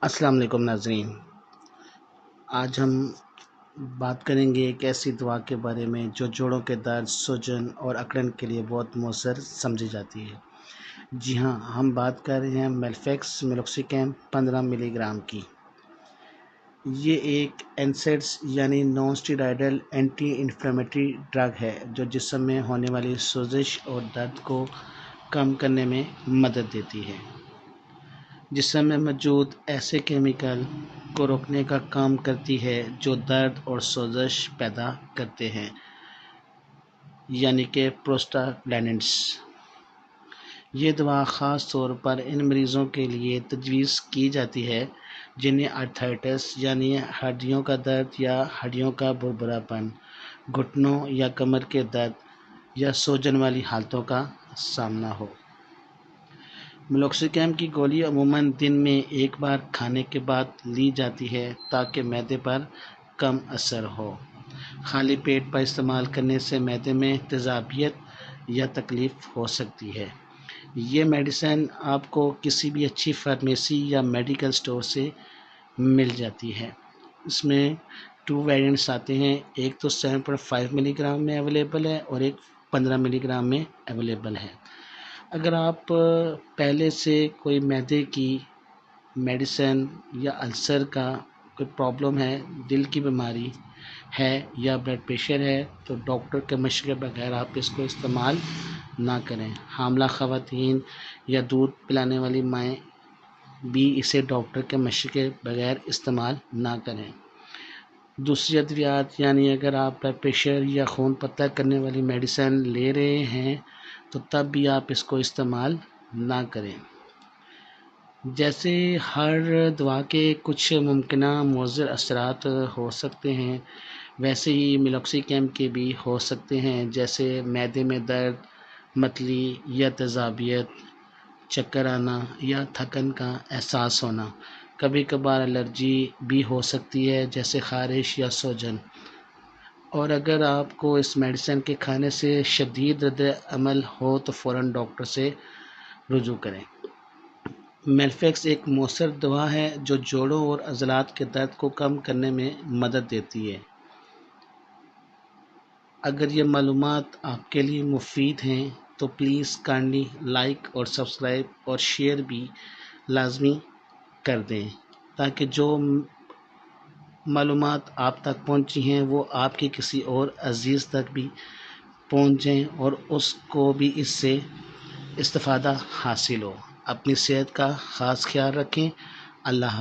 السلام علیکم ناظرین، آج ہم بات کریں گے ایک ایسی دوا کے بارے میں جو جوڑوں کے درد، سوجن اور اکڑن کے لیے بہت مؤثر سمجھی جاتی ہے۔ جی ہاں، ہم بات کر رہے ہیں میلفیکس میلوکسیکیم 15 ملی گرام کی۔ یہ ایک NSAIDs یعنی نان اسٹیرائڈل اینٹی انفلیمیٹری ڈرگ ہے جو جسم میں ہونے والی سوزش اور درد کو کم کرنے میں مدد دیتی ہے۔ جسم میں موجود ایسے کیمیکل کو روکنے کا کام کرتی ہے جو درد اور سوزش پیدا کرتے ہیں، یعنی کہ پروسٹاگلینڈنز۔ یہ دوا خاص طور پر ان مریضوں کے لیے تجویز کی جاتی ہے جنہیں آرتھرائٹس یعنی ہڈیوں کا درد یا ہڈیوں کا بھربھرا پن، گھٹنوں یا کمر کے درد یا سوجن والی حالتوں کا سامنا ہو۔ میلوکسیکیم کی گولی عموماً دن میں ایک بار کھانے کے بعد لی جاتی ہے تاکہ معدے پر کم اثر ہو۔ خالی پیٹ پر استعمال کرنے سے معدے میں تیزابیت یا تکلیف ہو سکتی ہے۔ یہ میڈیسن آپ کو کسی بھی اچھی فارمیسی یا میڈیکل سٹور سے مل جاتی ہے۔ اس میں 2 ویریئنٹس آتے ہیں، ایک تو 7.5 ملی گرام میں اویلیبل ہے اور ایک 15 ملی گرام میں اویلیبل ہے۔ اگر آپ پہلے سے کوئی معدے کی میڈیسن یا السر کا کوئی پرابلم ہے، دل کی بیماری ہے یا بلڈ پریشر ہے تو ڈاکٹر کے مشورے بغیر آپ اس کو استعمال نہ کریں۔ حاملہ خواتین یا دودھ پلانے والی مائیں بھی اسے ڈاکٹر کے مشورے کے بغیر استعمال نہ کریں۔ دوسری ادویات یعنی اگر آپ بلڈ پریشر یا خون پتلا کرنے والی میڈیسن لے رہے ہیں تو تب بھی آپ اس کو استعمال نہ کریں۔ جیسے ہر دوا کے کچھ ممکنہ مضر اثرات ہو سکتے ہیں، ویسے ہی میلوکسیکیم کے بھی ہو سکتے ہیں، جیسے معدے میں درد، متلی یا تیزابیت، چکر آنا یا تھکن کا احساس ہونا۔ کبھی کبھار الرجی بھی ہو سکتی ہے جیسے خارش یا سوجن۔ اور اگر آپ کو اس میڈیسن کے کھانے سے شدید رد عمل ہو تو فوراً ڈاکٹر سے رجوع کریں۔ میلفیکس ایک مؤثر دوا ہے جو جوڑوں اور عضلات کے درد کو کم کرنے میں مدد دیتی ہے۔ اگر یہ معلومات آپ کے لیے مفید ہیں تو پلیز کائنڈلی لائک اور سبسکرائب اور شیئر بھی لازمی کر دیں تاکہ جو معلومات آپ تک پہنچی ہیں وہ آپ کے کسی اور عزیز تک بھی پہنچ جائیں اور اس کو بھی اس سے استفادہ حاصل ہو۔ اپنی صحت کا خاص خیال رکھیں۔ اللہ حافظ۔